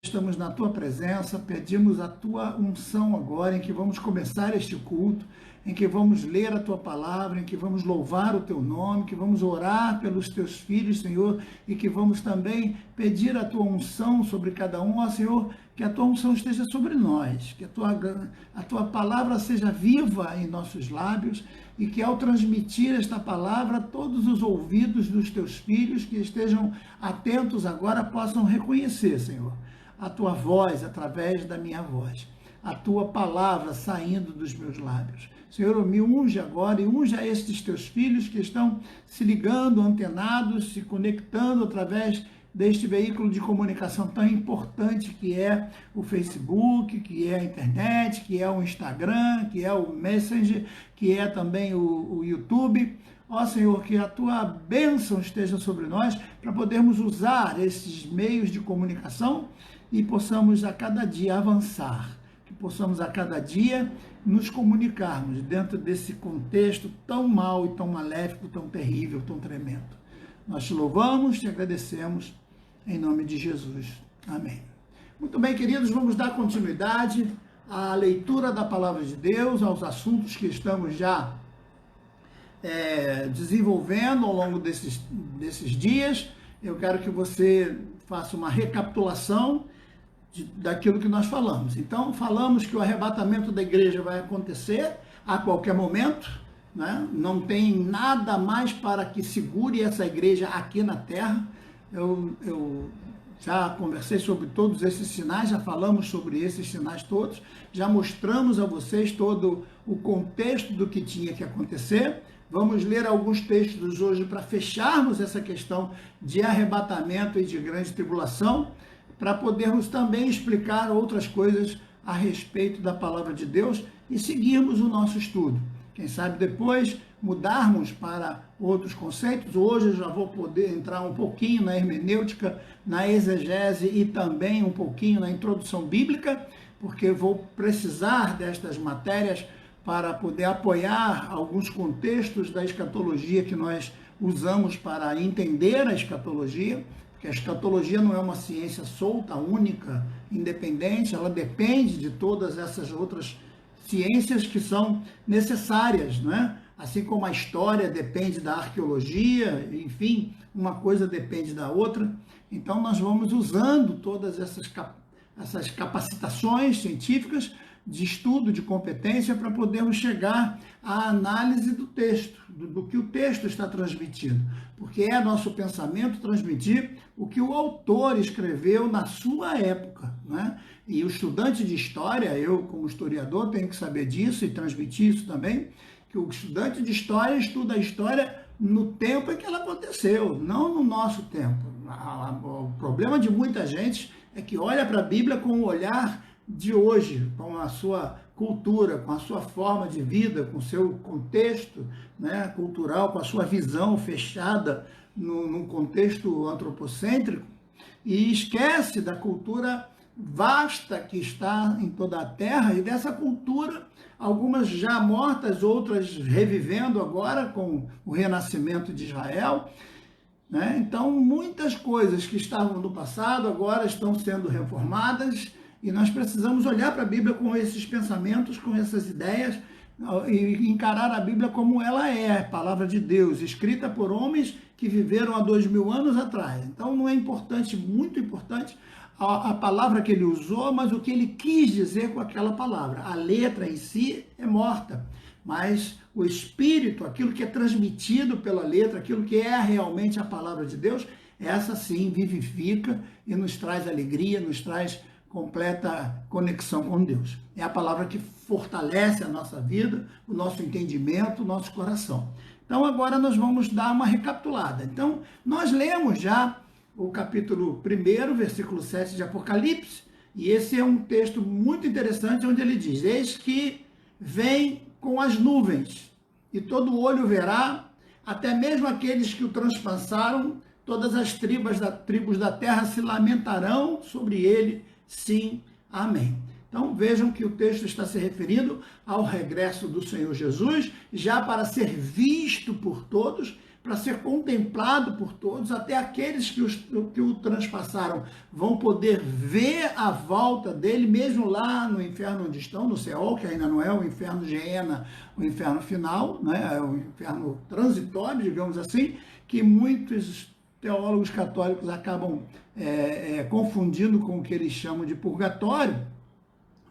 estamos na tua presença, pedimos a tua unção agora, em que vamos começar este culto, em que vamos ler a tua palavra, em que vamos louvar o teu nome, que vamos orar pelos teus filhos, Senhor, e que vamos também pedir a tua unção sobre cada um, ó Senhor, que a tua unção esteja sobre nós, que a tua palavra seja viva em nossos lábios e que ao transmitir esta palavra, todos os ouvidos dos teus filhos que estejam atentos agora possam reconhecer, Senhor, a tua voz através da minha voz, a tua palavra saindo dos meus lábios. Senhor, me unge agora e unge a estes teus filhos que estão se ligando, antenados, se conectando através deste veículo de comunicação tão importante que é o Facebook, que é a internet, que é o Instagram, que é o Messenger, que é também o YouTube. Ó Senhor, que a tua bênção esteja sobre nós para podermos usar esses meios de comunicação e possamos a cada dia avançar, que possamos a cada dia nos comunicarmos dentro desse contexto tão mau e tão maléfico, tão terrível, tão tremendo. Nós te louvamos, te agradecemos, em nome de Jesus. Amém. Muito bem, queridos, vamos dar continuidade à leitura da palavra de Deus, aos assuntos que estamos já desenvolvendo ao longo desses dias. Eu quero que você faça uma recapitulação daquilo que nós falamos. Então, falamos que o arrebatamento da igreja vai acontecer a qualquer momento, né? Não tem nada mais para que segure essa igreja aqui na terra. Eu já conversei sobre todos esses sinais, já falamos sobre esses sinais todos, já mostramos a vocês todo o contexto do que tinha que acontecer. Vamos ler alguns textos hoje para fecharmos essa questão de arrebatamento e de grande tribulação, para podermos também explicar outras coisas a respeito da palavra de Deus e seguirmos o nosso estudo. Quem sabe depois mudarmos para outros conceitos. Hoje eu já vou poder entrar um pouquinho na hermenêutica, na exegese e também um pouquinho na introdução bíblica, porque vou precisar destas matérias para poder apoiar alguns contextos da escatologia que nós usamos para entender a escatologia, porque a escatologia não é uma ciência solta, única, independente, ela depende de todas essas outras ciências que são necessárias, não é? Assim como a história depende da arqueologia, enfim, uma coisa depende da outra. Então, nós vamos usando todas essas capacitações científicas de estudo, de competência, para podermos chegar à análise do texto, do que o texto está transmitindo. Porque é nosso pensamento transmitir o que o autor escreveu na sua época, né? E o estudante de história, eu como historiador tenho que saber disso e transmitir isso também, que o estudante de história estuda a história no tempo em que ela aconteceu, não no nosso tempo. O problema de muita gente é que olha para a Bíblia com o olhar de hoje, com a sua cultura, com a sua forma de vida, com o seu contexto, né, cultural, com a sua visão fechada num contexto antropocêntrico, e esquece da cultura vasta que está em toda a terra, e dessa cultura, algumas já mortas, outras revivendo agora com o renascimento de Israel, né? Então, muitas coisas que estavam no passado agora estão sendo reformadas, e nós precisamos olhar para a Bíblia com esses pensamentos, com essas ideias, e encarar a Bíblia como ela é, palavra de Deus, escrita por homens que viveram há 2000 anos atrás. Então, não é importante, muito importante, a palavra que ele usou, mas o que ele quis dizer com aquela palavra. A letra em si é morta, mas o espírito, aquilo que é transmitido pela letra, aquilo que é realmente a palavra de Deus, essa sim vivifica e nos traz alegria, nos traz completa conexão com Deus. É a palavra que fortalece a nossa vida, o nosso entendimento, o nosso coração. Então agora nós vamos dar uma recapitulada. Então nós lemos já o capítulo 1, versículo 7 de Apocalipse, e esse é um texto muito interessante, onde ele diz: eis que vem com as nuvens, e todo olho verá, até mesmo aqueles que o transpassaram, todas as tribos da terra se lamentarão sobre ele, sim, amém. Então vejam que o texto está se referindo ao regresso do Senhor Jesus, já para ser visto por todos, para ser contemplado por todos, até aqueles que o transpassaram vão poder ver a volta dele, mesmo lá no inferno onde estão, no Seol, que ainda não é o inferno Geena, o inferno final, né? É o inferno transitório, digamos assim, que muitos teólogos católicos acabam confundindo com o que eles chamam de purgatório,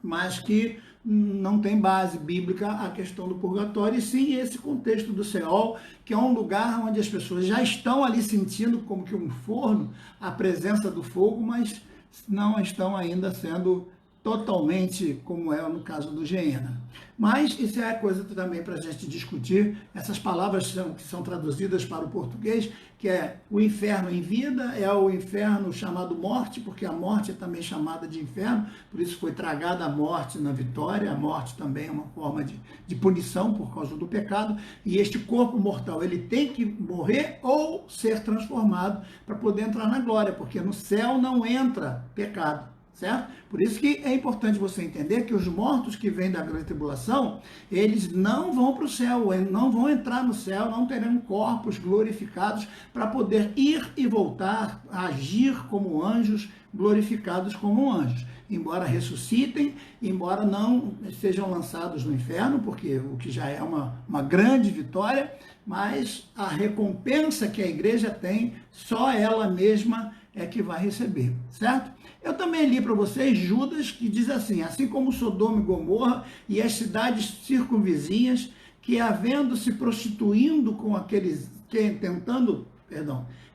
mas que não tem base bíblica a questão do purgatório, e sim esse contexto do Seol, que é um lugar onde as pessoas já estão ali sentindo como que um forno, a presença do fogo, mas não estão ainda sendo totalmente como é no caso do Geena. Mas isso é coisa também para a gente discutir, essas palavras que são traduzidas para o português, que é o inferno em vida, é o inferno chamado morte, porque a morte é também chamada de inferno, por isso foi tragada a morte na vitória, a morte também é uma forma de punição por causa do pecado, e este corpo mortal, ele tem que morrer ou ser transformado para poder entrar na glória, porque no céu não entra pecado. Certo? Por isso que é importante você entender que os mortos que vêm da grande tribulação, eles não vão para o céu, não vão entrar no céu, não terão corpos glorificados para poder ir e voltar, agir como anjos, glorificados como anjos. Embora ressuscitem, embora não sejam lançados no inferno, porque o que já é uma grande vitória, mas a recompensa que a igreja tem, só ela mesma é que vai receber, certo? Eu também li para vocês Judas, que diz assim como Sodoma e Gomorra e as cidades circunvizinhas, que havendo-se prostituindo com aqueles,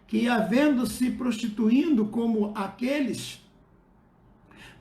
que havendo-se prostituindo como aqueles,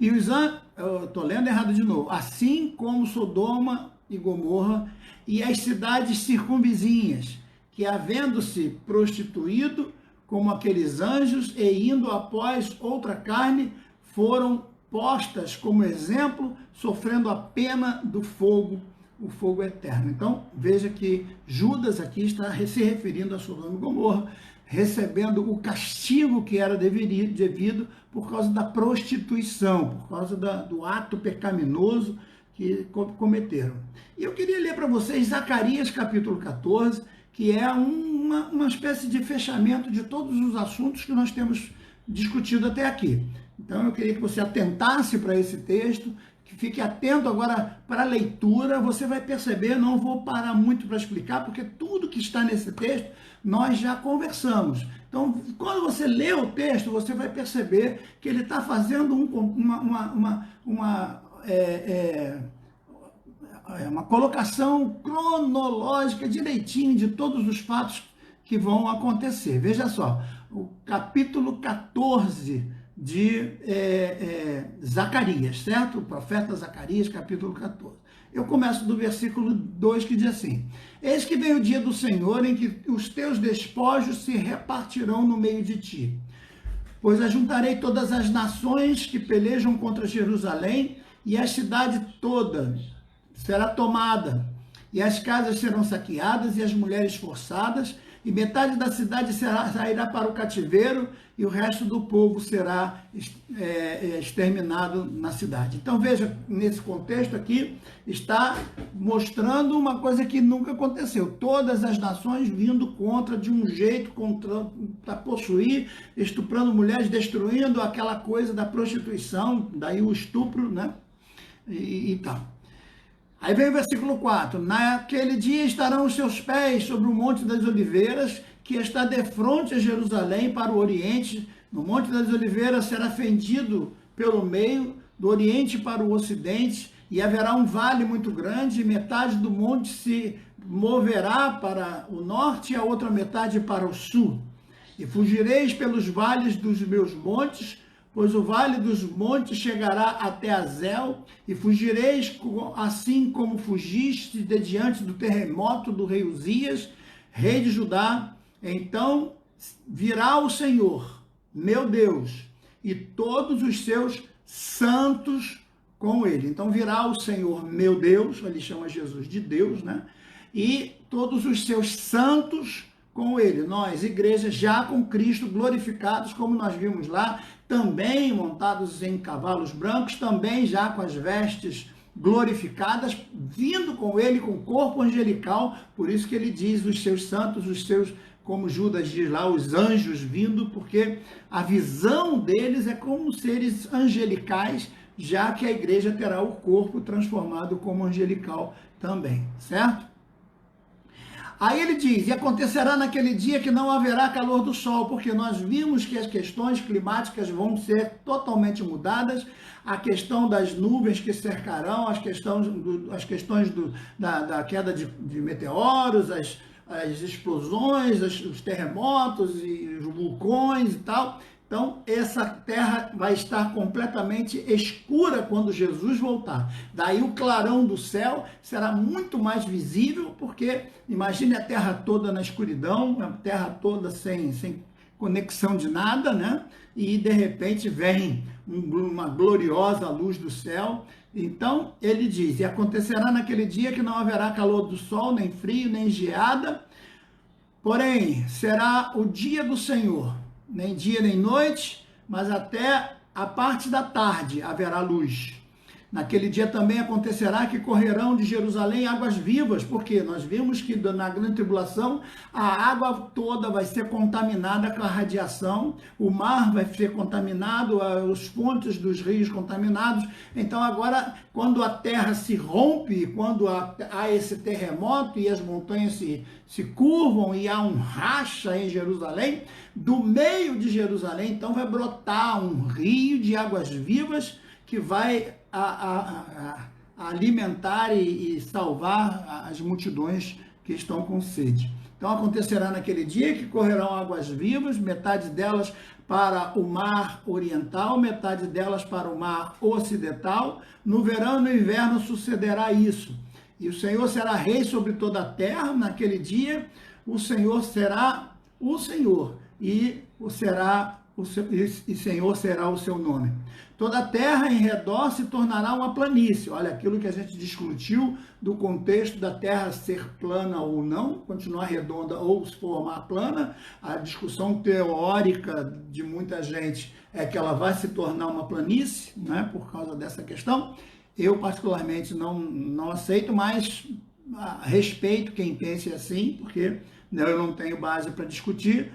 e os eu estou lendo errado de novo, assim como Sodoma e Gomorra e as cidades circunvizinhas, que havendo-se prostituído como aqueles anjos, e indo após outra carne, foram postas como exemplo, sofrendo a pena do fogo, o fogo eterno. Então, veja que Judas aqui está se referindo a Sodoma e Gomorra, recebendo o castigo que era devido por causa da prostituição, por causa do ato pecaminoso que cometeram. E eu queria ler para vocês Zacarias capítulo 14, que é uma espécie de fechamento de todos os assuntos que nós temos discutido até aqui. Então eu queria que você atentasse para esse texto, que fique atento agora para a leitura, você vai perceber, não vou parar muito para explicar, porque tudo que está nesse texto nós já conversamos. Então, quando você lê o texto, você vai perceber que ele está fazendo uma colocação cronológica direitinho de todos os fatos que vão acontecer. Veja só, o capítulo 14 de Zacarias, certo? O profeta Zacarias, capítulo 14. Eu começo do versículo 2, que diz assim: Eis que vem o dia do Senhor, em que os teus despojos se repartirão no meio de ti. Pois ajuntarei todas as nações que pelejam contra Jerusalém, e a cidade toda será tomada, e as casas serão saqueadas, e as mulheres forçadas, e metade da cidade sairá para o cativeiro, e o resto do povo será exterminado na cidade. Então veja, nesse contexto aqui, está mostrando uma coisa que nunca aconteceu. Todas as nações vindo contra, de um jeito, para possuir, estuprando mulheres, destruindo aquela coisa da prostituição, daí o estupro, né? E tal. Aí vem o versículo 4, naquele dia estarão os seus pés sobre o Monte das Oliveiras, que está defronte a Jerusalém para o Oriente. No Monte das Oliveiras será fendido pelo meio, do Oriente para o Ocidente, e haverá um vale muito grande, e metade do monte se moverá para o norte, e a outra metade para o sul. E fugireis pelos vales dos meus montes, pois o vale dos montes chegará até Azel, e fugireis assim como fugiste de diante do terremoto do rei Uzias, rei de Judá. Então virá o Senhor, meu Deus, e todos os seus santos com ele. Então virá o Senhor, meu Deus, ele chama Jesus de Deus, né? E todos os seus santos com ele. Nós, igreja, já com Cristo glorificados, como nós vimos lá, também montados em cavalos brancos, também já com as vestes glorificadas, vindo com ele com o corpo angelical. Por isso que ele diz os seus santos, os seus, como Judas diz lá, os anjos vindo, porque a visão deles é como seres angelicais, já que a igreja terá o corpo transformado como angelical também, certo? Aí ele diz, e acontecerá naquele dia que não haverá calor do sol, porque nós vimos que as questões climáticas vão ser totalmente mudadas, a questão das nuvens que cercarão, as questões da queda de meteoros, as explosões, os terremotos e os vulcões e tal. Então, essa terra vai estar completamente escura quando Jesus voltar. Daí o clarão do céu será muito mais visível, porque imagine a terra toda na escuridão, a terra toda sem conexão de nada, né? E de repente vem uma gloriosa luz do céu. Então, ele diz, e acontecerá naquele dia que não haverá calor do sol, nem frio, nem geada, porém, será o dia do Senhor, nem dia nem noite, mas até a parte da tarde haverá luz. Naquele dia também acontecerá que correrão de Jerusalém águas vivas, porque nós vimos que na grande tribulação a água toda vai ser contaminada com a radiação, o mar vai ser contaminado, os fontes dos rios contaminados. Então agora, quando a terra se rompe, quando há esse terremoto e as montanhas se curvam e há um racha em Jerusalém, do meio de Jerusalém, então vai brotar um rio de águas vivas que vai a alimentar e salvar as multidões que estão com sede. Então acontecerá naquele dia que correrão águas vivas, metade delas para o mar oriental, metade delas para o mar ocidental. No verão e no inverno sucederá isso. E o Senhor será rei sobre toda a terra. Naquele dia o Senhor será o Senhor e Senhor será o seu nome. Toda a terra em redor se tornará uma planície. Olha, aquilo que a gente discutiu do contexto da terra ser plana ou não, continuar redonda ou se formar plana. A discussão teórica de muita gente é que ela vai se tornar uma planície, né, por causa dessa questão. Eu, particularmente, não aceito, mas respeito quem pense assim, porque eu não tenho base para discutir.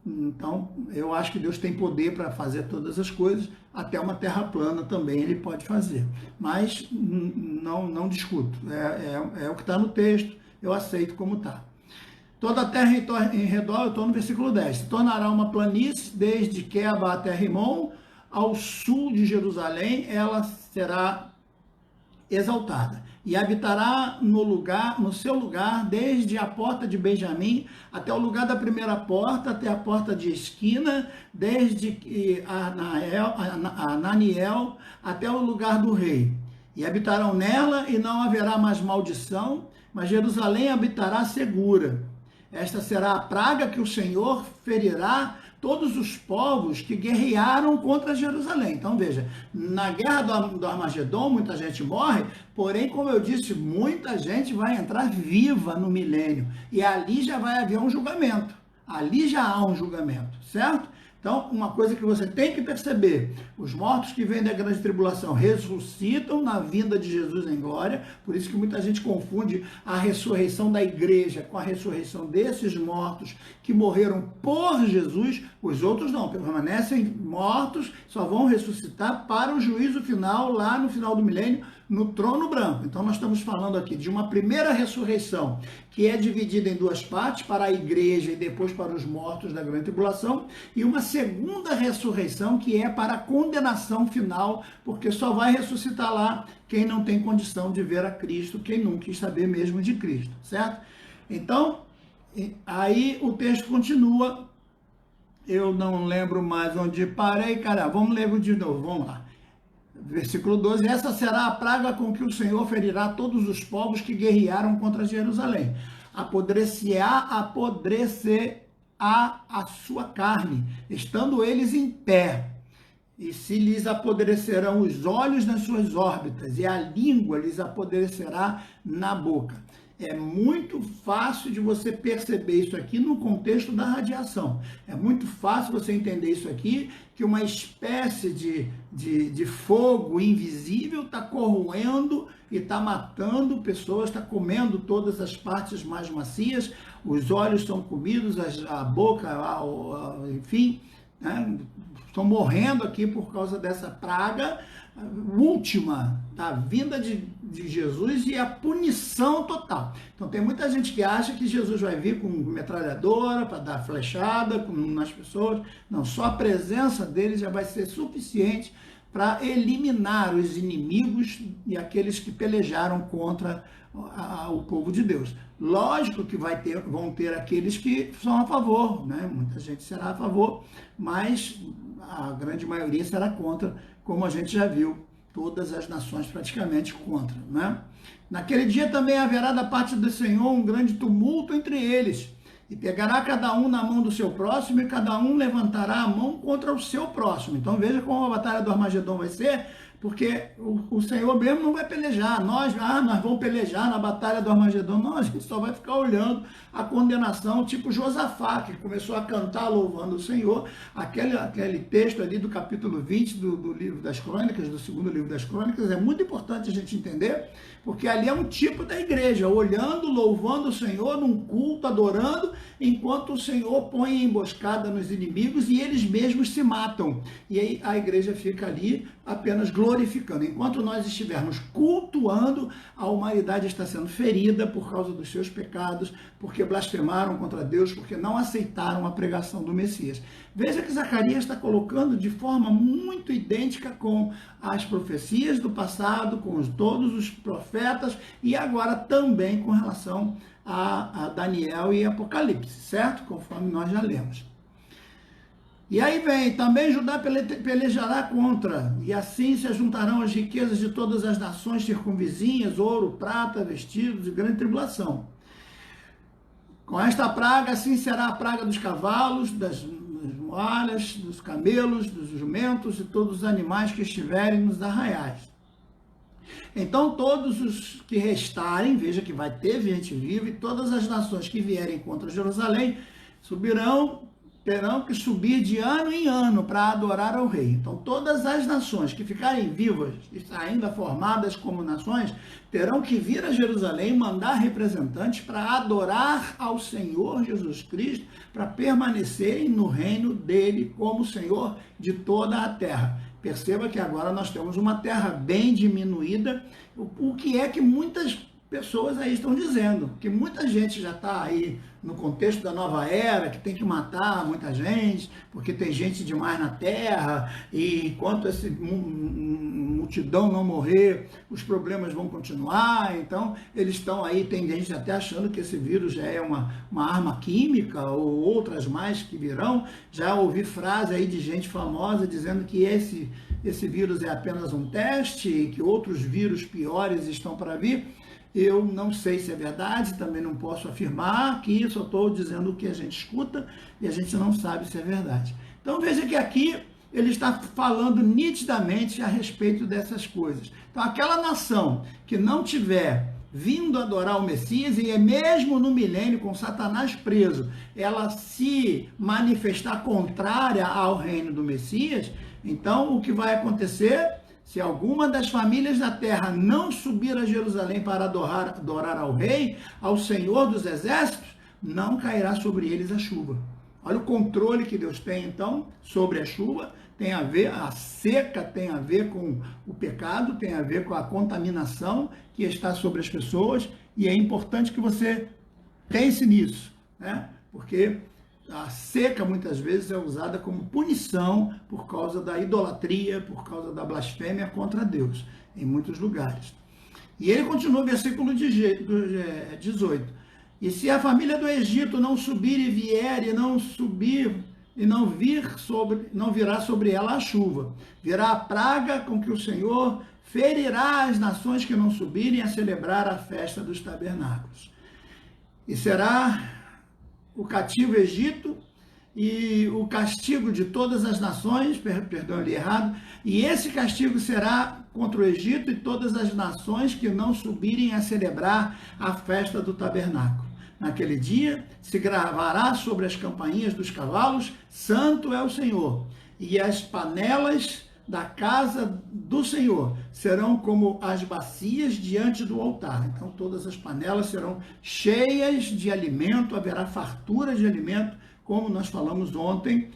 Então, eu acho que Deus tem poder para fazer todas as coisas, até uma terra plana também ele pode fazer. Mas não discuto, é o que está no texto, eu aceito como está. Toda a terra em redor, eu estou no versículo 10, se tornará uma planície, desde Queba até Rimon, ao sul de Jerusalém, ela será exaltada. E habitará no seu lugar, desde a porta de Benjamim até o lugar da primeira porta, até a porta de esquina, desde Ananiel até o lugar do rei. E habitarão nela e não haverá mais maldição, mas Jerusalém habitará segura. Esta será a praga que o Senhor ferirá todos os povos que guerrearam contra Jerusalém. Então veja, na guerra do Armagedon muita gente morre, porém, como eu disse, muita gente vai entrar viva no milênio. E ali já vai haver um julgamento. Ali já há um julgamento, certo? Então, uma coisa que você tem que perceber, os mortos que vêm da grande tribulação ressuscitam na vinda de Jesus em glória, por isso que muita gente confunde a ressurreição da igreja com a ressurreição desses mortos que morreram por Jesus, os outros não, permanecem mortos, só vão ressuscitar para o juízo final, lá no final do milênio, no trono branco. Então nós estamos falando aqui de uma primeira ressurreição, que é dividida em duas partes, para a igreja e depois para os mortos da grande tribulação, e uma segunda ressurreição, que é para a condenação final, porque só vai ressuscitar lá quem não tem condição de ver a Cristo, quem não quis saber mesmo de Cristo, certo? Então, aí o texto continua, eu não lembro mais onde parei, cara, vamos ler de novo, vamos lá. Versículo 12, essa será a praga com que o Senhor ferirá todos os povos que guerrearam contra Jerusalém. Apodrecerá a sua carne, estando eles em pé, e se lhes apodrecerão os olhos nas suas órbitas, e a língua lhes apodrecerá na boca. É muito fácil de você perceber isso aqui no contexto da radiação. É muito fácil você entender isso aqui, que uma espécie de fogo invisível está corroendo e está matando pessoas, está comendo todas as partes mais macias, os olhos são comidos, a boca, enfim, né? Estão morrendo aqui por causa dessa praga última da vinda de Jesus e a punição total. Então tem muita gente que acha que Jesus vai vir com metralhadora para dar flechada nas pessoas. Não, só a presença dele já vai ser suficiente para eliminar os inimigos e aqueles que pelejaram contra o povo de Deus. Lógico que vão ter aqueles que são a favor, né? Muita gente será a favor, mas a grande maioria será contra, como a gente já viu, todas as nações praticamente contra, né? Naquele dia também haverá da parte do Senhor um grande tumulto entre eles, e pegará cada um na mão do seu próximo, e cada um levantará a mão contra o seu próximo. Então veja como a batalha do Armagedon vai ser, porque o Senhor mesmo não vai pelejar. Nós vamos pelejar na batalha do Armagedon. Não, a gente só vai ficar olhando a condenação, tipo Josafá, que começou a cantar louvando o Senhor. Aquele texto ali do capítulo 20 do livro das Crônicas, do segundo livro das Crônicas, é muito importante a gente entender, porque ali é um tipo da igreja, olhando, louvando o Senhor, num culto, adorando, enquanto o Senhor põe emboscada nos inimigos e eles mesmos se matam. E aí a igreja fica ali apenas glorificando. Enquanto nós estivermos cultuando, a humanidade está sendo ferida por causa dos seus pecados, porque blasfemaram contra Deus, porque não aceitaram a pregação do Messias. Veja que Zacarias está colocando de forma muito idêntica com as profecias do passado, com todos os profetas, e agora também com relação a Daniel e Apocalipse, certo? Conforme nós já lemos. E aí vem, também Judá pelejará contra, e assim se ajuntarão as riquezas de todas as nações circunvizinhas, ouro, prata, vestidos e grande tribulação. Com esta praga, assim será a praga dos cavalos, das moalhas, dos camelos, dos jumentos e todos os animais que estiverem nos arraiais. Então todos os que restarem, veja que vai ter gente viva, e todas as nações que vierem contra Jerusalém terão que subir de ano em ano para adorar ao rei. Então todas as nações que ficarem vivas, ainda formadas como nações, terão que vir a Jerusalém, mandar representantes para adorar ao Senhor Jesus Cristo, para permanecerem no reino dele como Senhor de toda a terra. Perceba que agora nós temos uma terra bem diminuída, o que é que muitas pessoas aí estão dizendo, que muita gente já está aí no contexto da nova era, que tem que matar muita gente, porque tem gente demais na terra, e enquanto essa multidão não morrer, os problemas vão continuar. Então eles estão aí, tem gente até achando que esse vírus já é uma arma química, ou outras mais que virão. Já ouvi frase aí de gente famosa dizendo que esse vírus é apenas um teste, e que outros vírus piores estão para vir. Eu não sei se é verdade, também não posso afirmar, que só estou dizendo o que a gente escuta e a gente não sabe se é verdade. Então veja que aqui ele está falando nitidamente a respeito dessas coisas. Então aquela nação que não tiver vindo adorar o Messias, e é mesmo no milênio com Satanás preso, ela se manifestar contrária ao reino do Messias, então o que vai acontecer? Se alguma das famílias da terra não subir a Jerusalém para adorar ao rei, ao Senhor dos exércitos, não cairá sobre eles a chuva. Olha o controle que Deus tem, então, sobre a chuva. Tem a ver, a seca tem a ver com o pecado, tem a ver com a contaminação que está sobre as pessoas, e é importante que você pense nisso, né? Porque a seca muitas vezes é usada como punição por causa da idolatria, por causa da blasfêmia contra Deus, em muitos lugares. E ele continua no versículo 18. E se a família do Egito não subir e vier, e não subir, e não virá sobre ela a chuva, virá a praga com que o Senhor ferirá as nações que não subirem a celebrar a festa dos tabernáculos. E será o cativo Egito, e o castigo de todas as nações, perdão, eu li errado, e esse castigo será contra o Egito e todas as nações que não subirem a celebrar a festa do tabernáculo. Naquele dia se gravará sobre as campainhas dos cavalos, Santo é o Senhor, e as panelas da casa do Senhor serão como as bacias diante do altar. Então todas as panelas serão cheias de alimento, haverá fartura de alimento, como nós falamos ontem,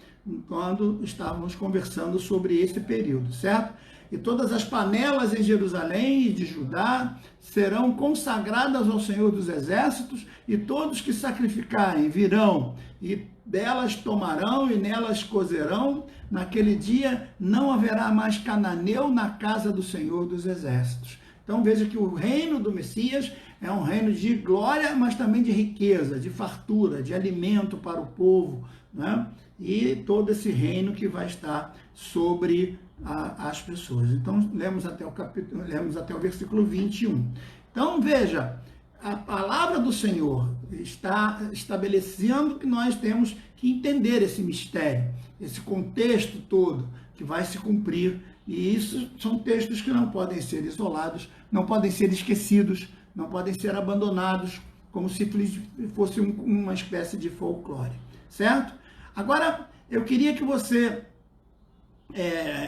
quando estávamos conversando sobre esse período, certo? E todas as panelas em Jerusalém e de Judá serão consagradas ao Senhor dos Exércitos, e todos que sacrificarem virão, e delas tomarão e nelas cozerão. Naquele dia não haverá mais cananeu na casa do Senhor dos Exércitos. Então veja que o reino do Messias é um reino de glória, mas também de riqueza, de fartura, de alimento para o povo, né? E todo esse reino que vai estar sobre as pessoas. Então lemos até o versículo 21. Então veja, a palavra do Senhor está estabelecendo que nós temos que entender esse mistério, esse contexto todo que vai se cumprir. E isso são textos que não podem ser isolados, não podem ser esquecidos, não podem ser abandonados como se fosse uma espécie de folclore, certo? Agora, eu queria que você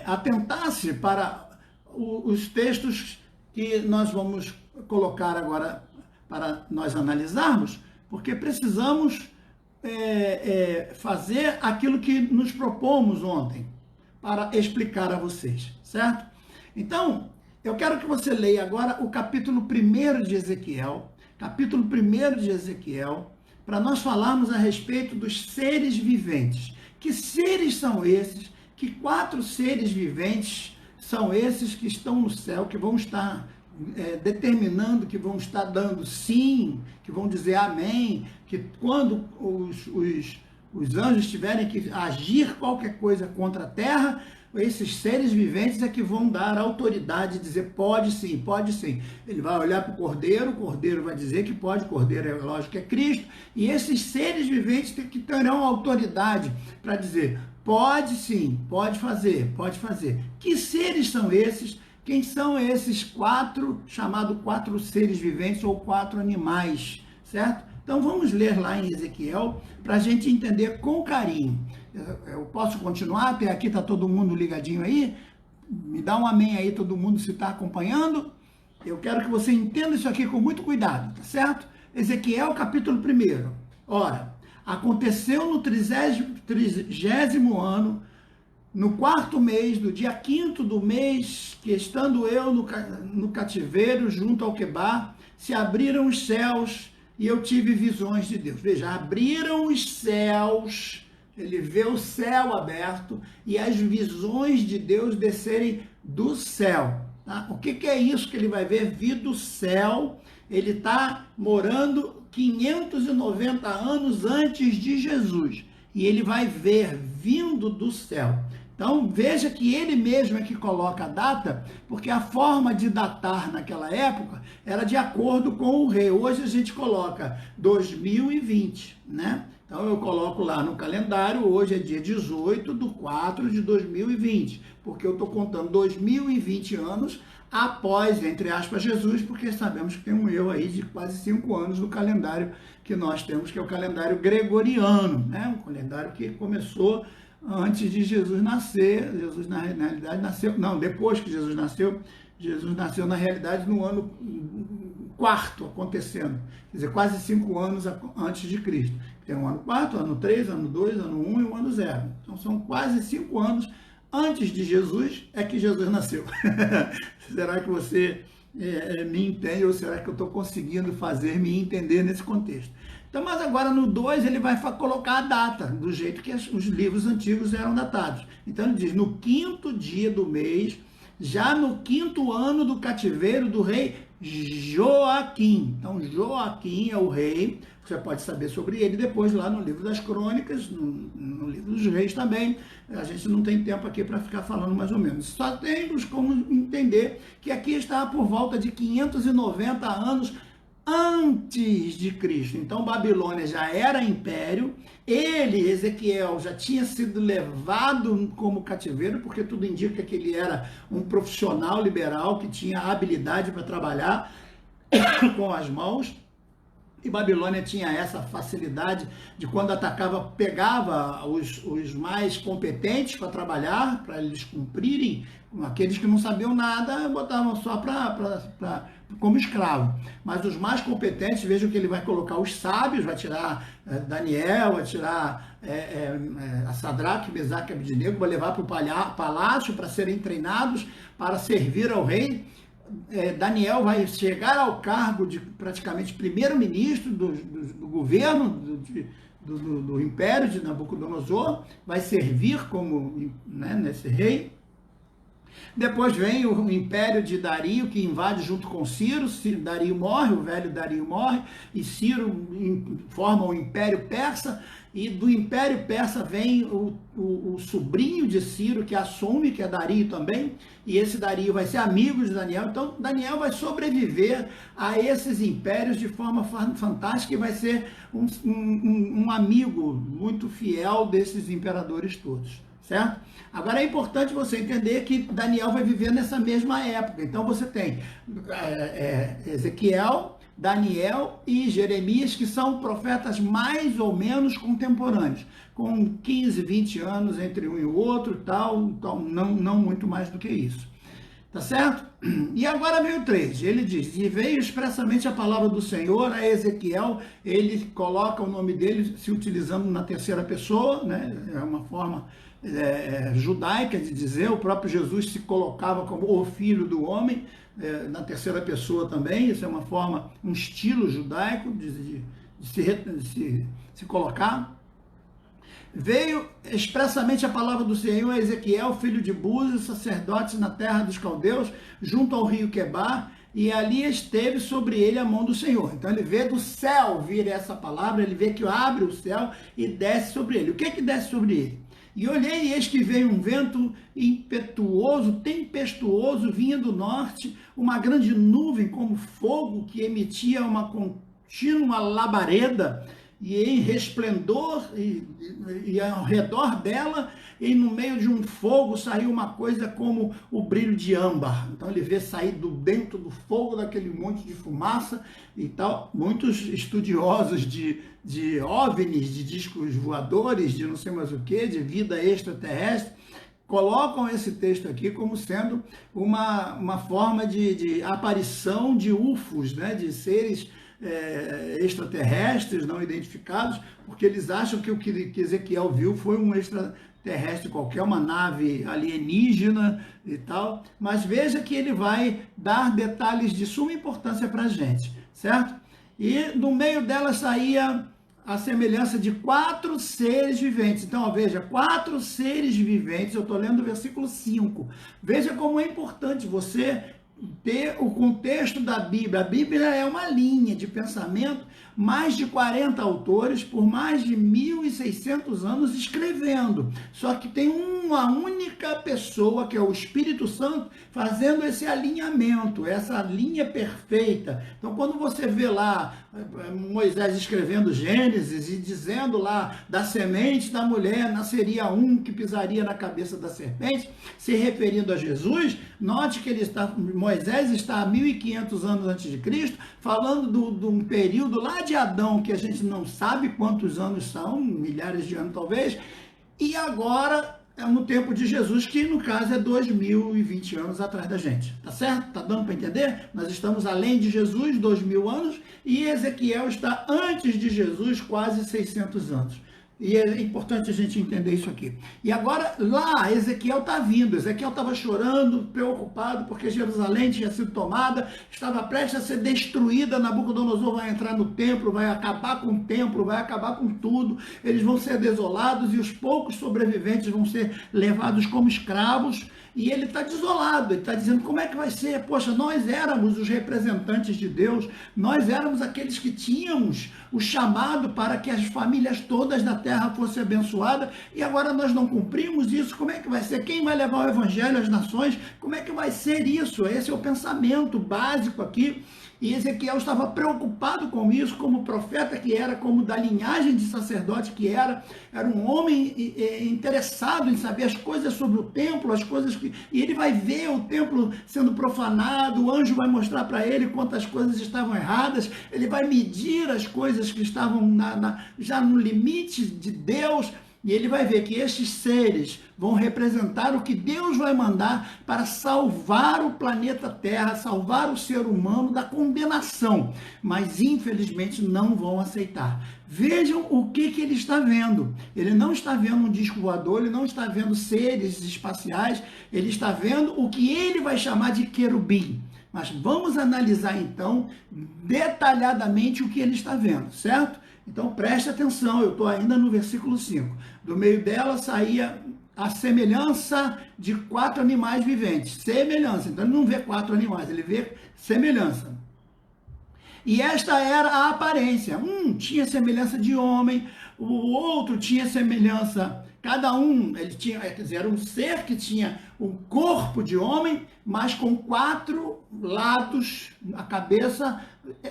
atentasse para os textos que nós vamos colocar agora para nós analisarmos, porque precisamos fazer aquilo que nos propomos ontem, para explicar a vocês, certo? Então, eu quero que você leia agora o capítulo 1 de Ezequiel, para nós falarmos a respeito dos seres viventes. Que seres são esses? Que 4 seres viventes são esses que estão no céu, que vão estar determinando, que vão estar dando sim, que vão dizer amém, que quando os anjos tiverem que agir qualquer coisa contra a terra, esses seres viventes é que vão dar autoridade, dizer pode sim, pode sim. Ele vai olhar para o Cordeiro vai dizer que pode, o Cordeiro é lógico que é Cristo, e esses seres viventes que terão autoridade para dizer pode sim, pode fazer, pode fazer. Que seres são esses? Quem são esses 4, chamados 4 seres viventes ou 4 animais, certo? Então vamos ler lá em Ezequiel para a gente entender com carinho. Eu posso continuar? Até aqui está todo mundo ligadinho aí? Me dá um amém aí, todo mundo, se está acompanhando. Eu quero que você entenda isso aqui com muito cuidado, tá certo? Ezequiel capítulo 1. Ora, aconteceu no 30º ano, no 4º mês, do dia 5º do mês, que estando eu no cativeiro, junto ao Quebar, se abriram os céus e eu tive visões de Deus. Veja, abriram os céus, ele vê o céu aberto e as visões de Deus descerem do céu. Tá? O que é isso que ele vai ver? Vir do céu. Ele está morando 590 anos antes de Jesus. E ele vai ver vindo do céu. Então, veja que ele mesmo é que coloca a data, porque a forma de datar naquela época era de acordo com o rei. Hoje a gente coloca 2020, né? Então, eu coloco lá no calendário, hoje é dia 18/4/2020, porque eu estou contando 2020 anos após, entre aspas, Jesus, porque sabemos que tem um erro aí de quase 5 anos no calendário que nós temos, que é o calendário gregoriano, né? Um calendário que começou antes de Jesus nascer. Jesus na realidade nasceu, não, depois que Jesus nasceu na realidade no ano 4º acontecendo, quer dizer, quase 5 anos antes de Cristo. Tem o ano 4, ano 3, ano 2, ano 1 e o ano 0. Então são quase 5 anos antes de Jesus é que Jesus nasceu. Será que você me entende, ou será que eu estou conseguindo fazer me entender nesse contexto? Então, mas agora no 2 ele vai colocar a data, do jeito que os livros antigos eram datados. Então ele diz, no 5º dia do mês, já no 5º ano do cativeiro do rei Joaquim. Então Joaquim é o rei, você pode saber sobre ele depois lá no livro das crônicas, no livro dos reis também. A gente não tem tempo aqui para ficar falando mais ou menos. Só temos como entender que aqui está por volta de 590 anos antes de Cristo. Então, Babilônia já era império, ele, Ezequiel, já tinha sido levado como cativeiro, porque tudo indica que ele era um profissional liberal que tinha habilidade para trabalhar com as mãos. E Babilônia tinha essa facilidade de, quando atacava, pegava os mais competentes para trabalhar, para eles cumprirem, aqueles que não sabiam nada, botavam só como escravo. Mas os mais competentes, vejam que ele vai colocar os sábios, vai tirar Daniel, vai tirar a Sadraque, Mesaque e Abednego, vai levar para o palácio para serem treinados, para servir ao rei. Daniel vai chegar ao cargo de praticamente primeiro-ministro do governo do império de Nabucodonosor, vai servir como, né, nesse rei. Depois vem o império de Dario, que invade junto com Ciro. Dario morre, o velho Dario morre, e Ciro forma o Império Persa, e do Império Persa vem o sobrinho de Ciro, que assume, que é Dario também, e esse Dario vai ser amigo de Daniel. Então, Daniel vai sobreviver a esses impérios de forma fantástica e vai ser um amigo muito fiel desses imperadores todos. Certo? Agora é importante você entender que Daniel vai viver nessa mesma época. Então você tem Ezequiel, Daniel e Jeremias, que são profetas mais ou menos contemporâneos, com 15, 20 anos entre um e o outro, não muito mais do que isso. Tá certo? E agora vem o 3, ele diz, e veio expressamente a palavra do Senhor a Ezequiel. Ele coloca o nome dele se utilizando na terceira pessoa, né? É uma forma judaica de dizer. O próprio Jesus se colocava como o filho do homem, na terceira pessoa também. Isso é uma forma, um estilo judaico de se colocar. Veio expressamente a palavra do Senhor a Ezequiel, filho de Búzios, sacerdote na terra dos caldeus, junto ao rio Quebar, e ali esteve sobre ele a mão do Senhor. Então ele vê do céu vir essa palavra, ele vê que abre o céu e desce sobre ele. O que é que desce sobre ele? E olhei, e eis que veio um vento impetuoso, tempestuoso, vinha do norte, uma grande nuvem como fogo que emitia uma contínua labareda, e em resplendor, e ao redor dela, e no meio de um fogo, saiu uma coisa como o brilho de âmbar. Então ele vê sair dentro do fogo daquele monte de fumaça e tal. Muitos estudiosos de OVNIs, de discos voadores, de não sei mais o que, de vida extraterrestre, colocam esse texto aqui como sendo uma forma de aparição de UFOs, né, de seres extraterrestres não identificados, porque eles acham que o que Ezequiel viu foi um extraterrestre qualquer, uma nave alienígena e tal. Mas veja que ele vai dar detalhes de suma importância para a gente, certo? E no meio dela saía a semelhança de 4 seres viventes. Então, ó, veja, 4 seres viventes. Eu estou lendo o versículo 5. Veja como é importante você ter o contexto da Bíblia. A Bíblia é uma linha de pensamento, mais de 40 autores, por mais de 1.600 anos escrevendo. Só que tem uma única pessoa, que é o Espírito Santo, fazendo esse alinhamento, essa linha perfeita. Então, quando você vê lá Moisés escrevendo Gênesis e dizendo lá, da semente da mulher nasceria um que pisaria na cabeça da serpente, se referindo a Jesus, note que Moisés está há 1.500 anos antes de Cristo, falando de um período lá de Adão, que a gente não sabe quantos anos são, milhares de anos talvez, e agora é no tempo de Jesus, que no caso é 2020 anos atrás da gente, tá certo? Tá dando para entender? Nós estamos além de Jesus, 2000 anos, e Ezequiel está antes de Jesus, quase 600 anos. E é importante a gente entender isso aqui. E agora, lá, Ezequiel está vindo. Ezequiel estava chorando, preocupado, porque Jerusalém tinha sido tomada, estava prestes a ser destruída. Nabucodonosor vai entrar no templo, vai acabar com o templo, vai acabar com tudo. Eles vão ser desolados e os poucos sobreviventes vão ser levados como escravos. E ele está desolado, ele está dizendo, como é que vai ser? Poxa, nós éramos os representantes de Deus, nós éramos aqueles que tínhamos o chamado para que as famílias todas da terra fossem abençoadas, e agora nós não cumprimos isso. Como é que vai ser? Quem vai levar o evangelho às nações? Como é que vai ser isso? Esse é o pensamento básico aqui. E Ezequiel estava preocupado com isso, como profeta que era, como da linhagem de sacerdote que era um homem interessado em saber as coisas sobre o templo, as coisas que... E ele vai ver o templo sendo profanado, o anjo vai mostrar para ele quantas coisas estavam erradas, ele vai medir as coisas que estavam já no limite de Deus, e ele vai ver que estes seres vão representar o que Deus vai mandar para salvar o planeta Terra, salvar o ser humano da condenação. Mas, infelizmente, não vão aceitar. Vejam o que ele está vendo. Ele não está vendo um disco voador, ele não está vendo seres espaciais, ele está vendo o que ele vai chamar de querubim. Mas vamos analisar, então, detalhadamente o que ele está vendo, certo? Então, preste atenção, eu estou ainda no versículo 5. Do meio dela saía a semelhança de 4 animais viventes. Semelhança. Então, ele não vê 4 animais, ele vê semelhança. E esta era a aparência. Um tinha semelhança de homem, o outro tinha semelhança... Cada um, ele tinha, quer dizer, era um ser que tinha um corpo de homem, mas com 4 lados. A cabeça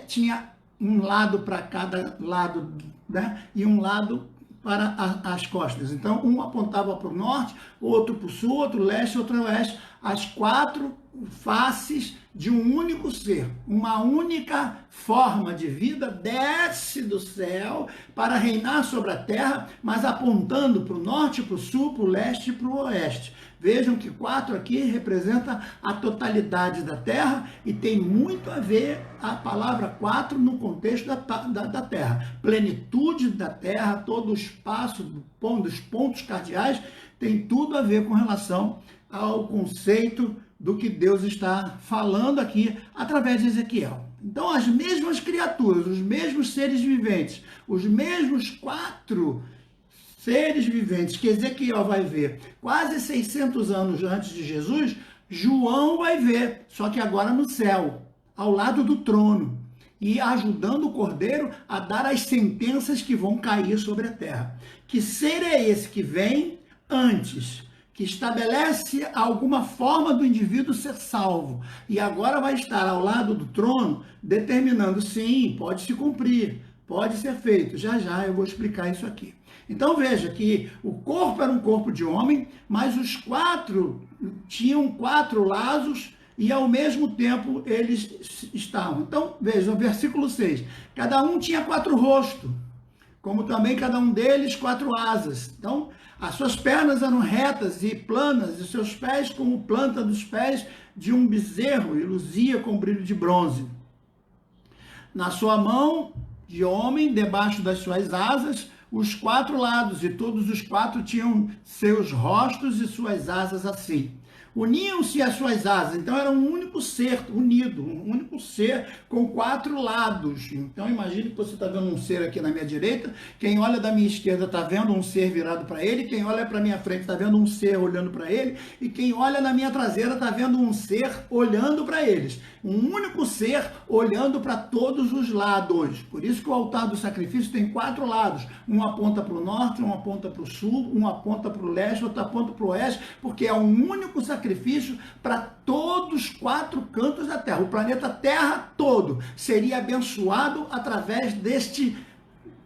tinha um lado para cada lado, né? E um lado para as costas. Então, um apontava para o norte, outro para o sul, outro leste, outro oeste. As 4 faces de um único ser, uma única forma de vida, desce do céu para reinar sobre a terra, mas apontando para o norte, para o sul, para o leste e para o oeste. Vejam que 4 aqui representa a totalidade da terra e tem muito a ver a palavra 4 no contexto da terra. Plenitude da terra, todo o espaço dos pontos cardeais tem tudo a ver com relação ao conceito do que Deus está falando aqui através de Ezequiel. Então, as mesmas criaturas, os mesmos seres viventes, os mesmos 4 seres viventes que Ezequiel vai ver quase 600 anos antes de Jesus, João vai ver, só que agora no céu, ao lado do trono, e ajudando o Cordeiro a dar as sentenças que vão cair sobre a terra. Que ser é esse que vem antes, que estabelece alguma forma do indivíduo ser salvo, e agora vai estar ao lado do trono, determinando, sim, pode se cumprir, pode ser feito. Já já eu vou explicar isso aqui. Então veja que o corpo era um corpo de homem, mas os 4 tinham 4 lados e ao mesmo tempo eles estavam. Então veja o versículo 6. Cada um tinha 4 rostos, como também cada um deles 4 asas. Então as suas pernas eram retas e planas, e seus pés como planta dos pés de um bezerro, e luzia com brilho de bronze. Na sua mão de homem, debaixo das suas asas, os 4 lados, e todos os 4 tinham seus rostos e suas asas assim. Uniam-se as suas asas, então era um único ser unido, um único ser com 4 lados. Então imagine que você está vendo um ser aqui na minha direita, quem olha da minha esquerda está vendo um ser virado para ele, quem olha para minha frente está vendo um ser olhando para ele, e quem olha na minha traseira está vendo um ser olhando para eles. Um único ser olhando para todos os lados. Por isso que o altar do sacrifício tem 4 lados. Um aponta para o norte, um aponta para o sul, um aponta para o leste, outro aponta para o oeste, porque é um único sacrifício para todos os 4 cantos da terra. O planeta Terra todo seria abençoado através deste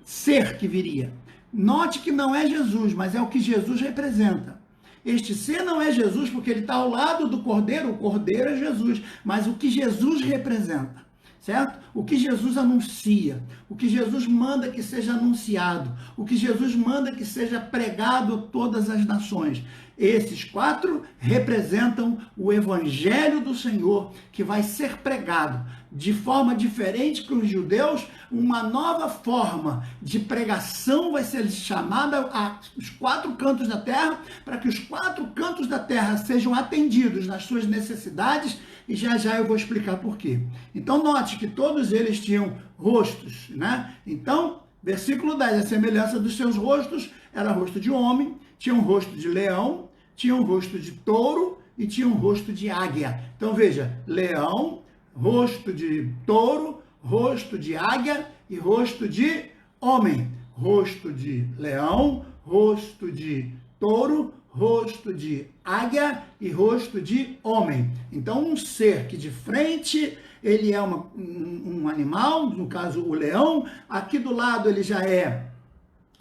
ser que viria. Note que não é Jesus, mas é o que Jesus representa. Este ser não é Jesus porque ele está ao lado do Cordeiro, o Cordeiro é Jesus, mas o que Jesus representa, certo? O que Jesus anuncia, o que Jesus manda que seja anunciado, o que Jesus manda que seja pregado a todas as nações. Esses 4 representam o Evangelho do Senhor, que vai ser pregado de forma diferente que os judeus. Uma nova forma de pregação vai ser chamada aos 4 cantos da terra, para que os 4 cantos da terra sejam atendidos nas suas necessidades, e já já eu vou explicar por quê. Então note que todos eles tinham rostos, né? Então, versículo 10, a semelhança dos seus rostos era rosto de homem, tinha um rosto de leão, tinha um rosto de touro e tinha um rosto de águia. Então veja, leão, rosto de touro, rosto de águia e rosto de homem. Rosto de leão, rosto de touro, rosto de águia e rosto de homem. Então, um ser que de frente ele é um animal, no caso o leão, aqui do lado ele já é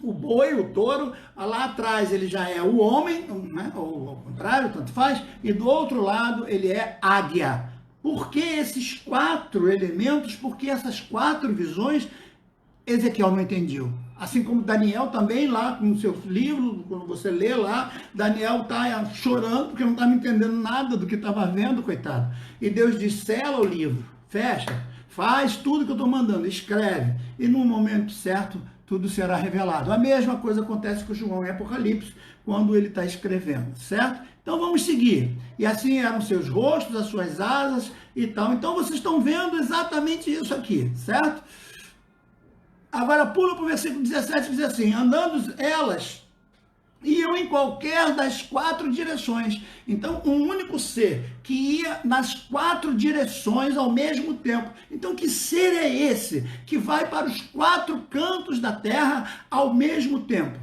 o boi, o touro, lá atrás ele já é o homem, né? Ou ao contrário, tanto faz, e do outro lado ele é águia. Por que esses 4 elementos? Porque essas 4 visões Ezequiel não entendeu. Assim como Daniel também, lá no seu livro, quando você lê lá, Daniel está chorando porque não estava entendendo nada do que estava vendo, coitado. E Deus diz, sela o livro, fecha, faz tudo que eu estou mandando, escreve. E no momento certo, tudo será revelado. A mesma coisa acontece com João em Apocalipse, quando ele está escrevendo, certo? Então vamos seguir. E assim eram seus rostos, as suas asas e tal. Então vocês estão vendo exatamente isso aqui, certo? Agora pula para o versículo 17, que diz assim, andando elas iam em qualquer das 4 direções. Então, um único ser que ia nas 4 direções ao mesmo tempo. Então, que ser é esse que vai para os 4 cantos da terra ao mesmo tempo?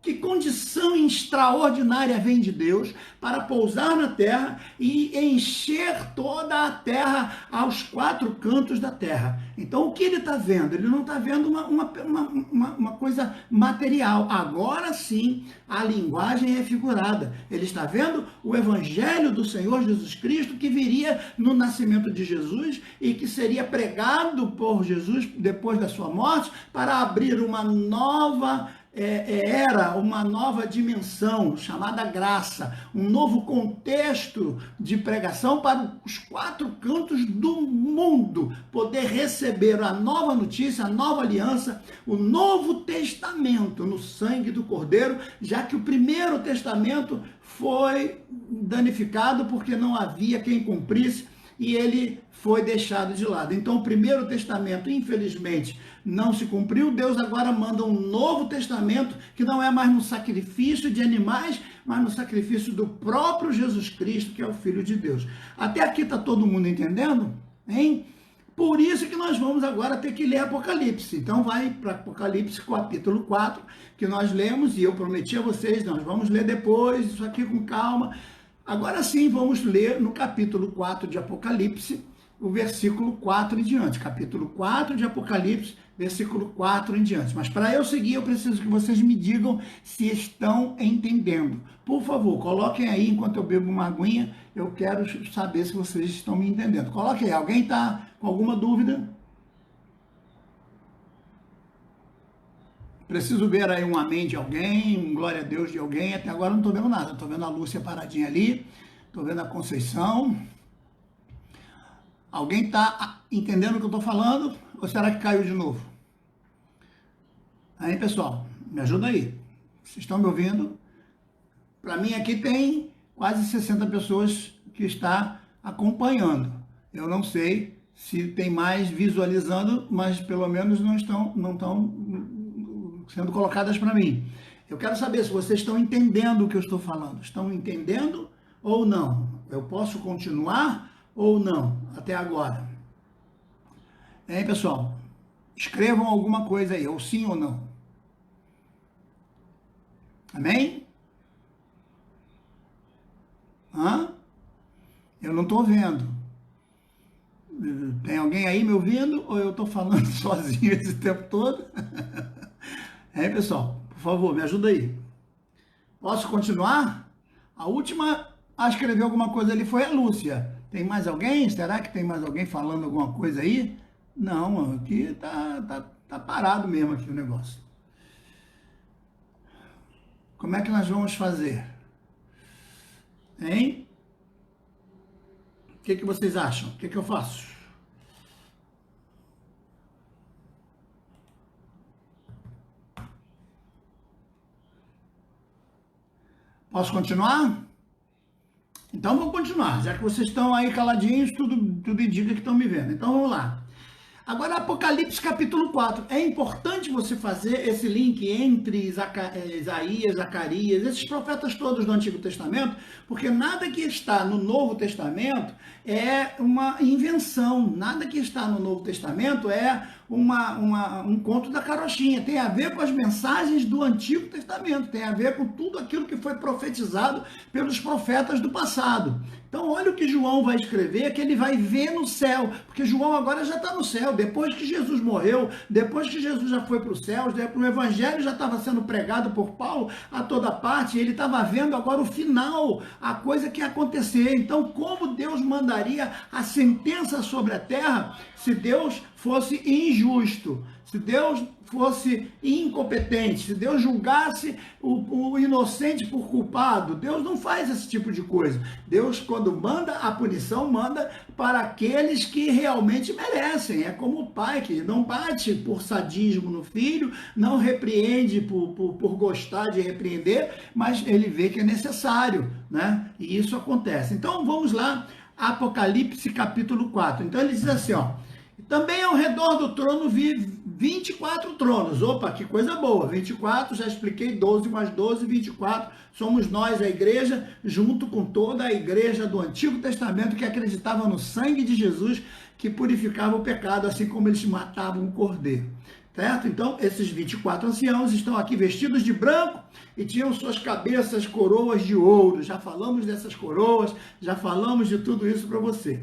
Que condição extraordinária vem de Deus para pousar na terra e encher toda a terra aos 4 cantos da terra. Então, o que ele está vendo? Ele não está vendo uma coisa material. Agora sim, a linguagem é figurada. Ele está vendo o evangelho do Senhor Jesus Cristo que viria no nascimento de Jesus e que seria pregado por Jesus depois da sua morte para abrir uma nova era uma nova dimensão chamada graça, um novo contexto de pregação para os 4 cantos do mundo, poder receber a nova notícia, a nova aliança, o novo testamento no sangue do Cordeiro, já que o primeiro testamento foi danificado porque não havia quem cumprisse e ele foi deixado de lado. Então, o primeiro testamento, infelizmente, não se cumpriu. Deus agora manda um novo testamento, que não é mais no sacrifício de animais, mas no sacrifício do próprio Jesus Cristo, que é o Filho de Deus. Até aqui está todo mundo entendendo? Hein? Por isso que nós vamos agora ter que ler Apocalipse. Então, vai para Apocalipse, capítulo 4, que nós lemos, e eu prometi a vocês, nós vamos ler depois, isso aqui com calma. Agora sim, vamos ler no capítulo 4 de Apocalipse, o versículo 4 em diante. Capítulo 4 de Apocalipse, versículo 4 em diante. Mas para eu seguir, eu preciso que vocês me digam se estão entendendo. Por favor, coloquem aí, enquanto eu bebo uma aguinha, eu quero saber se vocês estão me entendendo. Coloquem aí. Alguém está com alguma dúvida? Preciso ver aí um amém de alguém, um glória a Deus de alguém. Até agora não estou vendo nada. Estou vendo a Lúcia paradinha ali. Estou vendo a Conceição. Alguém está entendendo o que eu estou falando? Ou será que caiu de novo? Aí, pessoal, me ajuda aí. Vocês estão me ouvindo? Para mim aqui tem quase 60 pessoas que estão acompanhando. Eu não sei se tem mais visualizando, mas pelo menos não estão sendo colocadas para mim. Eu quero saber se vocês estão entendendo o que eu estou falando. Estão entendendo ou não? Eu posso continuar ou não até agora? Hein, pessoal? Escrevam alguma coisa aí, ou sim ou não. Amém? Hã? Eu não estou vendo. Tem alguém aí me ouvindo ou eu estou falando sozinho esse tempo todo? Pessoal, por favor, me ajuda aí. Posso continuar? A última a escrever alguma coisa ali foi a Lúcia. Tem mais alguém? Será que tem mais alguém falando alguma coisa aí? Não, aqui tá parado mesmo aqui o negócio. Como é que nós vamos fazer? Hein? O que vocês acham? O que eu faço? Posso continuar? Então vamos continuar, já que vocês estão aí caladinhos, tudo indica que estão me vendo. Então vamos lá. Agora Apocalipse capítulo 4. É importante você fazer esse link entre Isaías, Zacarias, esses profetas todos do Antigo Testamento, porque nada que está no Novo Testamento é uma invenção, nada que está no Novo Testamento é um conto da carochinha, tem a ver com as mensagens do Antigo Testamento, tem a ver com tudo aquilo que foi profetizado pelos profetas do passado. Então, olha o que João vai escrever, que ele vai ver no céu, porque João agora já está no céu, depois que Jesus morreu, depois que Jesus já foi para os céus, o evangelho já estava sendo pregado por Paulo a toda parte, ele estava vendo agora o final, a coisa que ia acontecer. Então, como Deus mandaria a sentença sobre a terra se Deus fosse injusto, se Deus fosse incompetente, se Deus julgasse o inocente por culpado? Deus não faz esse tipo de coisa. Deus, quando manda a punição, manda para aqueles que realmente merecem. É como o pai que não bate por sadismo no filho, não repreende por gostar de repreender, mas ele vê que é necessário, né? E isso acontece. Então vamos lá, Apocalipse capítulo 4. Então ele diz assim, ó: também ao redor do trono vi 24 tronos. Opa, que coisa boa. 24, já expliquei, 12 mais 12, 24. Somos nós, a igreja, junto com toda a igreja do Antigo Testamento que acreditava no sangue de Jesus, que purificava o pecado, assim como eles matavam o cordeiro. Certo? Então, esses 24 anciãos estão aqui vestidos de branco e tinham suas cabeças coroas de ouro. Já falamos dessas coroas, já falamos de tudo isso para você.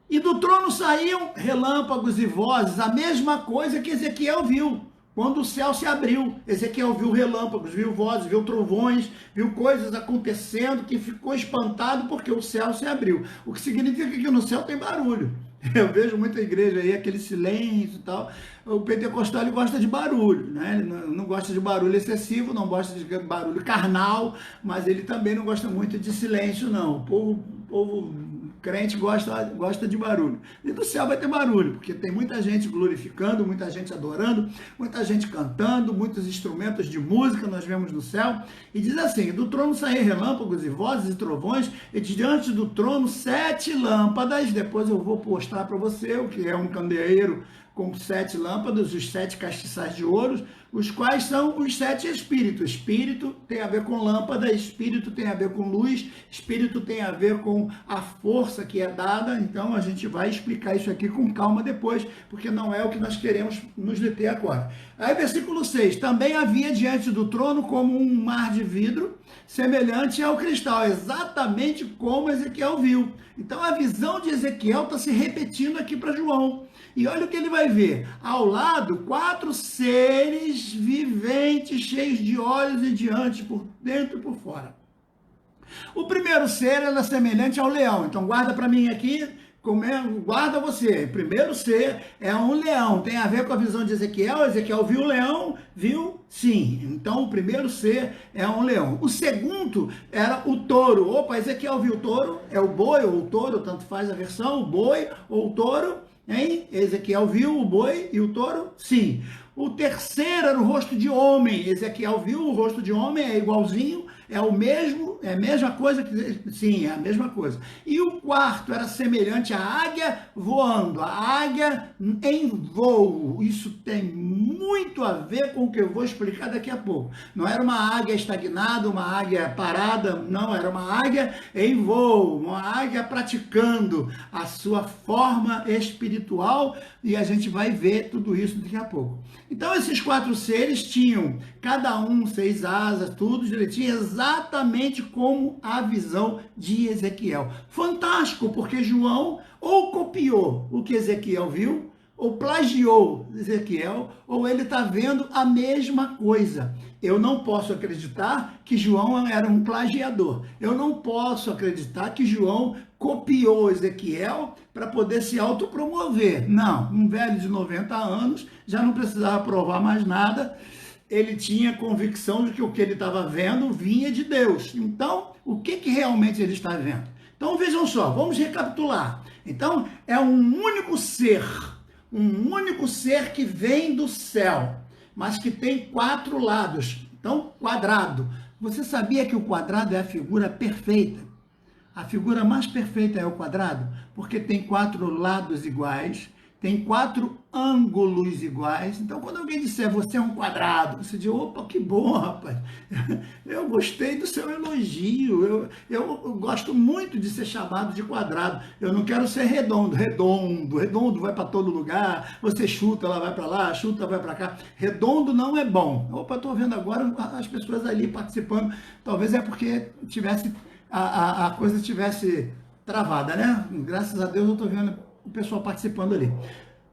E do trono saíam relâmpagos e vozes, a mesma coisa que Ezequiel viu, quando o céu se abriu. Ezequiel viu relâmpagos, viu vozes, viu trovões, viu coisas acontecendo, que ficou espantado porque o céu se abriu. O que significa que no céu tem barulho. Eu vejo muita igreja aí, aquele silêncio e tal. O pentecostal, ele gosta de barulho, né? Ele não gosta de barulho excessivo, não gosta de barulho carnal, mas ele também não gosta muito de silêncio, não. O povo crente gosta de barulho. E do céu vai ter barulho, porque tem muita gente glorificando, muita gente adorando, muita gente cantando, muitos instrumentos de música nós vemos no céu. E diz assim: do trono saíram relâmpagos e vozes e trovões, e diante do trono 7 lâmpadas. Depois eu vou postar para você o que é um candeeiro com 7 lâmpadas, os 7 castiçais de ouro, os quais são os 7 espíritos. Espírito tem a ver com lâmpada, espírito tem a ver com luz, espírito tem a ver com a força que é dada. Então a gente vai explicar isso aqui com calma depois, porque não é o que nós queremos nos deter agora. Aí versículo 6, também havia diante do trono como um mar de vidro, semelhante ao cristal, exatamente como Ezequiel viu. Então a visão de Ezequiel está se repetindo aqui para João. E olha o que ele vai ver. Ao lado, 4 seres viventes, cheios de olhos e de antes, por dentro e por fora. O primeiro ser era semelhante ao leão. Então guarda para mim aqui, guarda você. O primeiro ser é um leão. Tem a ver com a visão de Ezequiel. Ezequiel viu o leão? Viu? Sim. Então o primeiro ser é um leão. O segundo era o touro. Opa, Ezequiel viu o touro? É o boi ou o touro, tanto faz a versão, o boi ou o touro. Hein? Ezequiel viu o boi e o touro? Sim. O terceiro era o rosto de homem. Ezequiel viu o rosto de homem, é igualzinho, é o mesmo, é a mesma coisa que... Sim, é a mesma coisa. E o quarto era semelhante à águia voando, a águia em voo. Isso tem muito a ver com o que eu vou explicar daqui a pouco. Não era uma águia estagnada, uma águia parada, não, era uma águia em voo, uma águia praticando a sua forma espiritual, e a gente vai ver tudo isso daqui a pouco. Então esses 4 seres tinham, cada um 6 asas, tudo direitinho, exatamente como a visão de Ezequiel. Fantástico, porque João ou copiou o que Ezequiel viu, ou plagiou Ezequiel, ou ele está vendo a mesma coisa. Eu não posso acreditar que João era um plagiador. Eu não posso acreditar que João copiou Ezequiel para poder se autopromover. Não, um velho de 90 anos já não precisava provar mais nada. Ele tinha convicção de que o que ele estava vendo vinha de Deus. Então, o que realmente ele está vendo? Então, vejam só, vamos recapitular. Então, é um único ser que vem do céu, mas que tem 4 lados. Então, quadrado. Você sabia que o quadrado é a figura perfeita? A figura mais perfeita é o quadrado, porque tem 4 lados iguais, tem 4 ângulos iguais. Então, quando alguém disser você é um quadrado, você diz, opa, que bom, rapaz. Eu eu gostei do seu elogio. Eu gosto muito de ser chamado de quadrado. Eu não quero ser redondo. Redondo vai para todo lugar. Você chuta, ela vai para lá, chuta, vai para cá. Redondo não é bom. Opa, estou vendo agora as pessoas ali participando. Talvez é porque a coisa tivesse travada, né? Graças a Deus eu estou vendo o pessoal participando ali.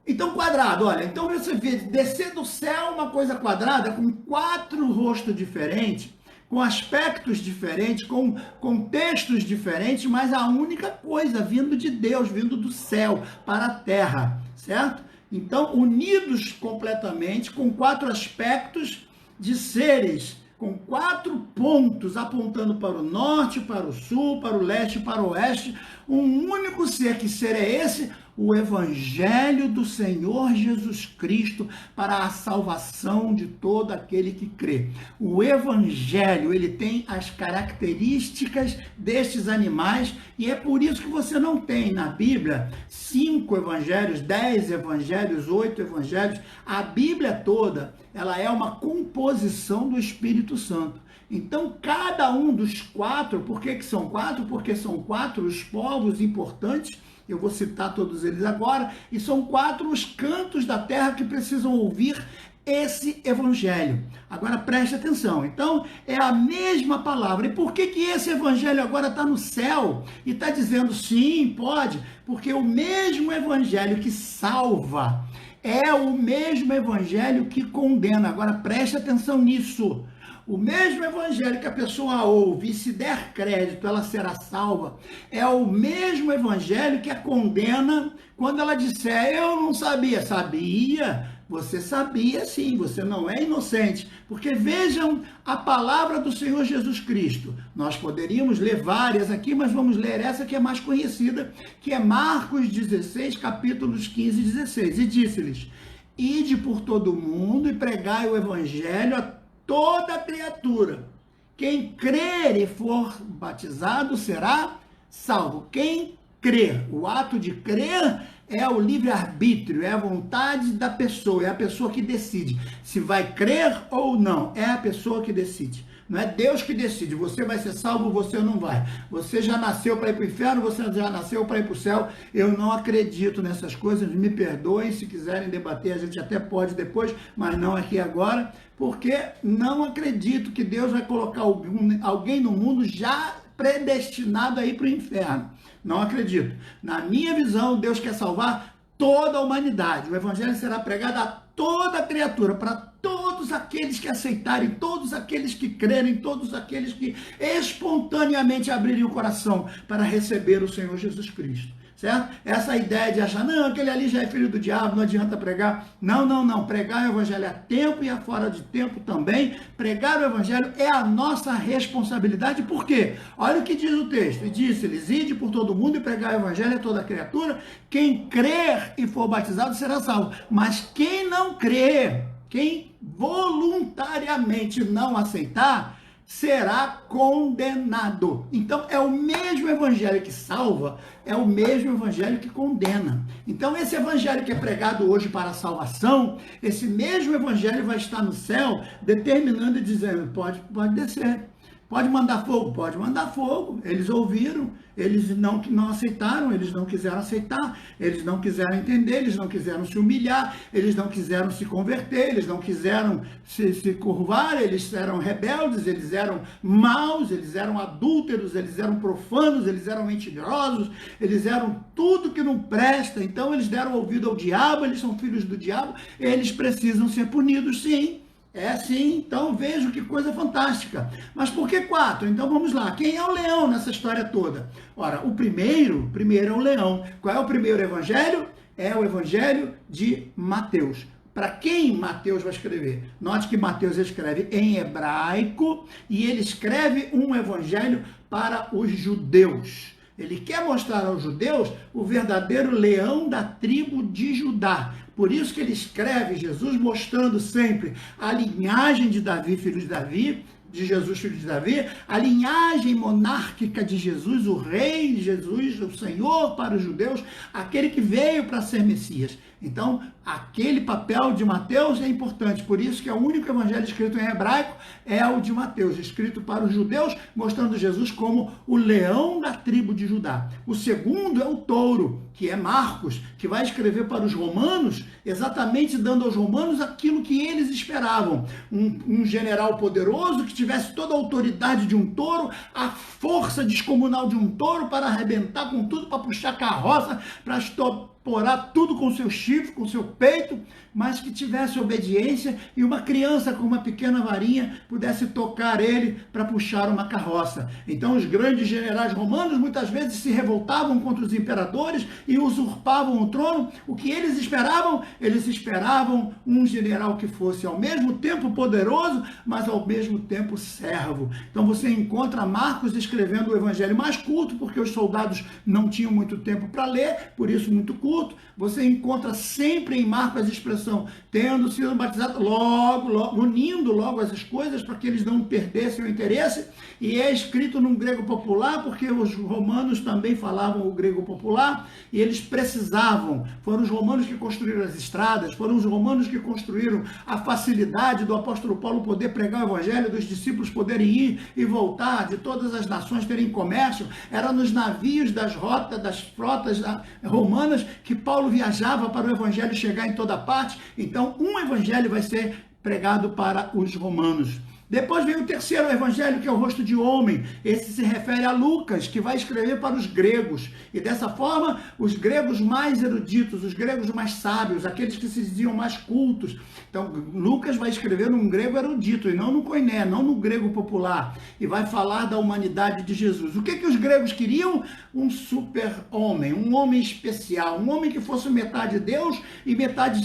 Então, quadrado, olha, então você vê, descer do céu uma coisa quadrada com 4 rostos diferentes, com aspectos diferentes, com contextos diferentes, mas a única coisa vindo de Deus, vindo do céu para a terra, certo? Então, unidos completamente, com 4 aspectos de seres, com 4 pontos apontando para o norte, para o sul, para o leste, para o oeste, um único ser. Que ser é esse? O Evangelho do Senhor Jesus Cristo para a salvação de todo aquele que crê. O Evangelho, ele tem as características destes animais e é por isso que você não tem na Bíblia 5 evangelhos, 10 evangelhos, 8 evangelhos. A Bíblia toda, ela é uma composição do Espírito Santo. Então, cada um dos 4, por que são 4? Porque são 4 os povos importantes. Eu vou citar todos eles agora, e são 4 os cantos da terra que precisam ouvir esse evangelho. Agora preste atenção, então é a mesma palavra. E por que esse evangelho agora está no céu? E está dizendo sim, pode, porque o mesmo evangelho que salva é o mesmo evangelho que condena. Agora preste atenção nisso. O mesmo evangelho que a pessoa ouve e se der crédito, ela será salva, é o mesmo evangelho que a condena quando ela disser, eu não sabia. Sabia? Você sabia sim, você não é inocente. Porque vejam a palavra do Senhor Jesus Cristo. Nós poderíamos ler várias aqui, mas vamos ler essa que é mais conhecida, que é Marcos 16, capítulos 15 e 16. E disse-lhes, ide por todo o mundo e pregai o evangelho a toda criatura. Quem crer e for batizado será salvo. Quem crer, o ato de crer é o livre-arbítrio, é a vontade da pessoa, é a pessoa que decide se vai crer ou não, é a pessoa que decide. Não é Deus que decide, você vai ser salvo, você não vai. Você já nasceu para ir para o inferno, você já nasceu para ir para o céu. Eu não acredito nessas coisas, me perdoem, se quiserem debater, a gente até pode depois, mas não aqui agora, porque não acredito que Deus vai colocar alguém no mundo já predestinado a ir para o inferno. Não acredito. Na minha visão, Deus quer salvar toda a humanidade. O evangelho será pregado a toda criatura, para todos aqueles que aceitarem, todos aqueles que crerem, todos aqueles que espontaneamente abrirem o coração para receber o Senhor Jesus Cristo. Certo? Essa ideia de achar, não, aquele ali já é filho do diabo, não adianta pregar. Não, não, não. Pregar o evangelho a tempo e a fora de tempo também. Pregar o evangelho é a nossa responsabilidade. Por quê? Olha o que diz o texto. E disse-lhes, ide por todo mundo e pregar o evangelho a toda criatura. Quem crer e for batizado será salvo. Mas quem não crer, quem voluntariamente não aceitar, será condenado. Então, é o mesmo evangelho que salva, é o mesmo evangelho que condena. Então, esse evangelho que é pregado hoje para a salvação, esse mesmo evangelho vai estar no céu, determinando e dizendo, pode descer. Pode mandar fogo? Pode mandar fogo. Eles ouviram, eles não aceitaram, eles não quiseram aceitar, eles não quiseram entender, eles não quiseram se humilhar, eles não quiseram se converter, eles não quiseram se curvar, eles eram rebeldes, eles eram maus, eles eram adúlteros, eles eram profanos, eles eram mentirosos, eles eram tudo que não presta. Então eles deram ouvido ao diabo, eles são filhos do diabo, eles precisam ser punidos, sim. É sim, então vejo que coisa fantástica. Mas por que 4? Então vamos lá. Quem é o leão nessa história toda? Ora, o primeiro é o leão. Qual é o primeiro evangelho? É o evangelho de Mateus. Para quem Mateus vai escrever? Note que Mateus escreve em hebraico e ele escreve um evangelho para os judeus. Ele quer mostrar aos judeus o verdadeiro leão da tribo de Judá. Por isso que ele escreve Jesus mostrando sempre a linhagem de Davi, filho de Davi, de Jesus, filho de Davi, a linhagem monárquica de Jesus, o rei de Jesus, o Senhor para os judeus, aquele que veio para ser Messias. Então, aquele papel de Mateus é importante, por isso que é o único evangelho escrito em hebraico é o de Mateus, escrito para os judeus, mostrando Jesus como o leão da tribo de Judá. O segundo é o touro, que é Marcos, que vai escrever para os romanos, exatamente dando aos romanos aquilo que eles esperavam. Um general poderoso que tivesse toda a autoridade de um touro, a força descomunal de um touro para arrebentar com tudo, para puxar carroça, para estoporar tudo com seu chifre, com seu peito, mas que tivesse obediência e uma criança com uma pequena varinha pudesse tocar ele para puxar uma carroça. Então os grandes generais romanos muitas vezes se revoltavam contra os imperadores e usurpavam o trono. O que eles esperavam? Eles esperavam um general que fosse ao mesmo tempo poderoso, mas ao mesmo tempo servo. Então você encontra Marcos escrevendo o evangelho mais curto, porque os soldados não tinham muito tempo para ler, por isso muito curto. Você encontra sempre em Marcos a expressão tendo sido batizado, logo, unindo logo essas coisas para que eles não perdessem o interesse, e é escrito num grego popular, porque os romanos também falavam o grego popular, e eles precisavam, foram os romanos que construíram as estradas, foram os romanos que construíram a facilidade do apóstolo Paulo poder pregar o evangelho, dos discípulos poderem ir e voltar, de todas as nações terem comércio, era nos navios das rotas, das frotas romanas que Paulo viajava para o evangelho chegar em toda parte. Então, um evangelho vai ser pregado para os romanos. Depois vem o terceiro evangelho, que é o rosto de homem. Esse se refere a Lucas, que vai escrever para os gregos. E dessa forma, os gregos mais eruditos, os gregos mais sábios, aqueles que se diziam mais cultos. Então, Lucas vai escrever num grego erudito, e não no koiné, não no grego popular. E vai falar da humanidade de Jesus. O que os gregos queriam? Um super-homem, um homem especial, um homem que fosse metade Deus e metade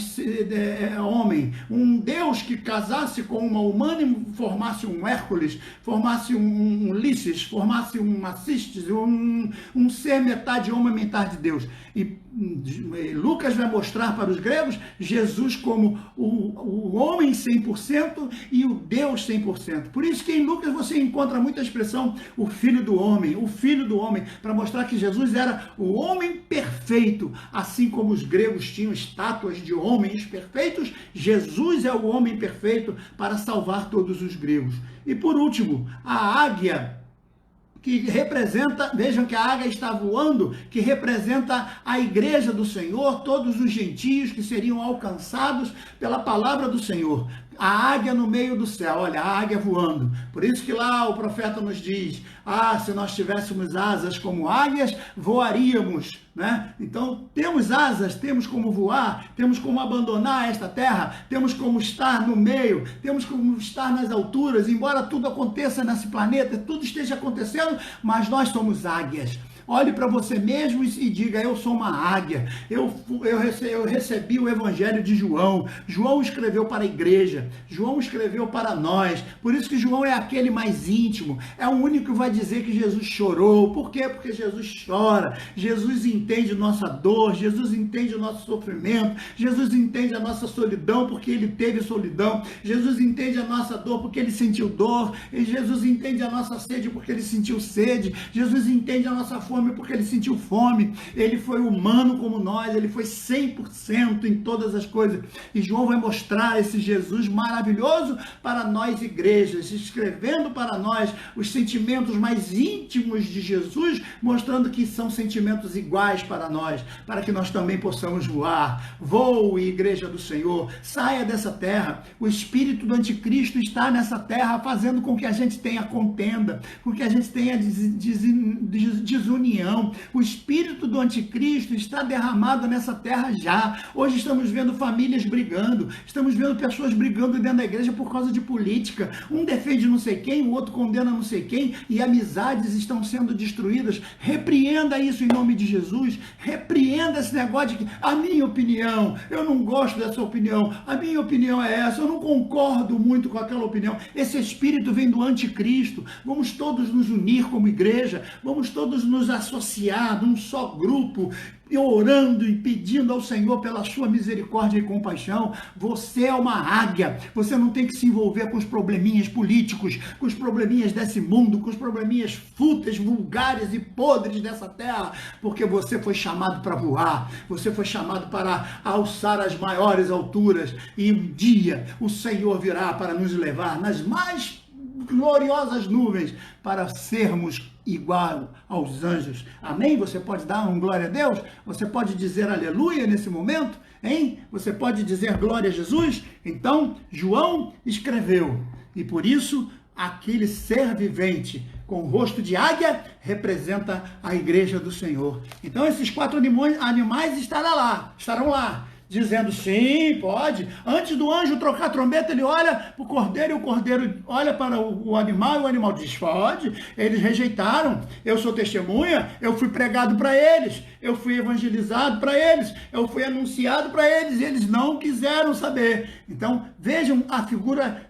homem. Um Deus que casasse com uma humana e formasse um Hércules, formasse um Ulisses, formasse um Acistes, um ser metade homem, metade Deus. E Lucas vai mostrar para os gregos Jesus como o homem 100% e o Deus 100%. Por isso que em Lucas você encontra muita expressão o filho do homem, para mostrar que Jesus era o homem perfeito, assim como os gregos tinham estátuas de homens perfeitos, Jesus é o homem perfeito para salvar todos os gregos. E por último, a águia, que representa, vejam que a águia está voando, que representa a igreja do Senhor, todos os gentios que seriam alcançados pela palavra do Senhor. A águia no meio do céu, olha, a águia voando. Por isso que lá o profeta nos diz, se nós tivéssemos asas como águias, voaríamos, né? Então, temos asas, temos como voar, temos como abandonar esta terra, temos como estar no meio, temos como estar nas alturas, embora tudo aconteça nesse planeta, tudo esteja acontecendo, mas nós somos águias. Olhe para você mesmo e diga, eu sou uma águia, eu recebi o evangelho de João. João escreveu para a igreja, João escreveu para nós, por isso que João é aquele mais íntimo, é o único que vai dizer que Jesus chorou. Por quê? Porque Jesus chora, Jesus entende nossa dor, Jesus entende o nosso sofrimento, Jesus entende a nossa solidão, porque ele teve solidão, Jesus entende a nossa dor, porque ele sentiu dor, e Jesus entende a nossa sede, porque ele sentiu sede, Jesus entende a nossa fome, porque ele sentiu fome. Ele foi humano como nós, ele foi 100% em todas as coisas, e João vai mostrar esse Jesus maravilhoso para nós igrejas, escrevendo para nós os sentimentos mais íntimos de Jesus, mostrando que são sentimentos iguais para nós, para que nós também possamos voar. Voe, igreja do Senhor, saia dessa terra. O espírito do anticristo está nessa terra, fazendo com que a gente tenha contenda, com que a gente tenha desunião. O espírito do anticristo está derramado nessa terra já. Hoje estamos vendo famílias brigando, estamos vendo pessoas brigando dentro da igreja por causa de política. Um defende não sei quem, o outro condena não sei quem, e amizades estão sendo destruídas. Repreenda isso em nome de Jesus. Repreenda esse negócio de que a minha opinião, eu não gosto dessa opinião, a minha opinião é essa, eu não concordo muito com aquela opinião. Esse espírito vem do anticristo. Vamos todos nos unir como igreja, vamos todos nos associado, um só grupo, orando e pedindo ao Senhor pela sua misericórdia e compaixão. Você é uma águia, você não tem que se envolver com os probleminhas políticos, com os probleminhas desse mundo, com os probleminhas fúteis, vulgares e podres dessa terra, porque você foi chamado para voar, você foi chamado para alçar as maiores alturas, e um dia o Senhor virá para nos levar nas mais gloriosas nuvens para sermos igual aos anjos. Amém? Você pode dar um glória a Deus? Você pode dizer aleluia nesse momento? Hein? Você pode dizer glória a Jesus? Então, João escreveu, e por isso aquele ser vivente com o rosto de águia representa a igreja do Senhor. Então esses 4 animais estarão lá, dizendo sim, pode. Antes do anjo trocar a trombeta, ele olha para o cordeiro, e o cordeiro olha para o animal, e o animal diz, pode. Eles rejeitaram, eu sou testemunha, eu fui pregado para eles, eu fui evangelizado para eles, eu fui anunciado para eles, e eles não quiseram saber. Então, vejam a figura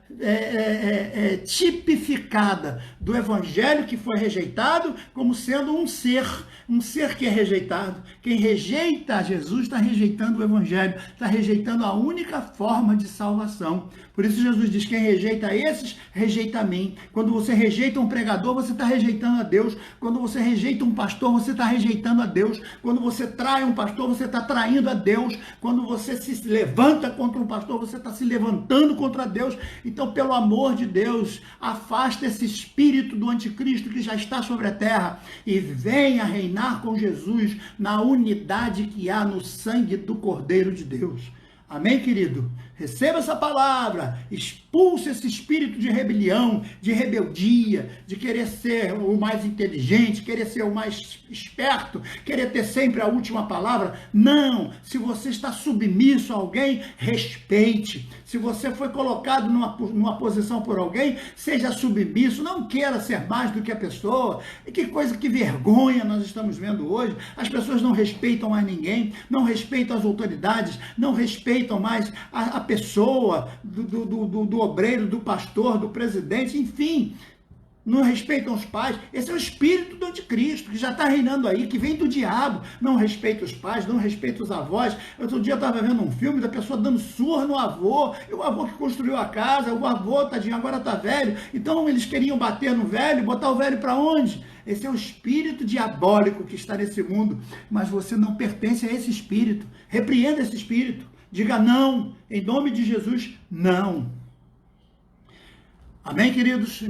tipificada do evangelho que foi rejeitado como sendo um ser que é rejeitado. Quem rejeita Jesus está rejeitando o evangelho, está rejeitando a única forma de salvação. Por isso Jesus diz, quem rejeita esses, rejeita a mim. Quando você rejeita um pregador, você está rejeitando a Deus. Quando você rejeita um pastor, você está rejeitando a Deus. Quando você trai um pastor, você está traindo a Deus. Quando você se levanta contra um pastor, você está se levantando contra Deus. Então, pelo amor de Deus, afasta esse espírito do anticristo que já está sobre a terra e venha reinar com Jesus na unidade que há no sangue do Cordeiro de Deus. Amém, querido? Receba essa palavra, expulse esse espírito de rebelião, de rebeldia, de querer ser o mais inteligente, querer ser o mais esperto, querer ter sempre a última palavra. Não! Se você está submisso a alguém, respeite. Se você foi colocado numa posição por alguém, seja submisso, não queira ser mais do que a pessoa. E que coisa, que vergonha nós estamos vendo hoje. As pessoas não respeitam mais ninguém, não respeitam as autoridades, não respeitam mais a pessoa, do obreiro, do pastor, do presidente, enfim, não respeitam os pais. Esse é o espírito do anticristo, que já está reinando aí, que vem do diabo. Não respeita os pais, não respeita os avós. Outro dia eu estava vendo um filme da pessoa dando surra no avô, e o avô que construiu a casa, o avô, tadinho, agora está velho. Então eles queriam bater no velho, botar o velho para onde? Esse é o espírito diabólico que está nesse mundo, mas você não pertence a esse espírito. Repreenda esse espírito. Diga não, em nome de Jesus, não. Amém, queridos?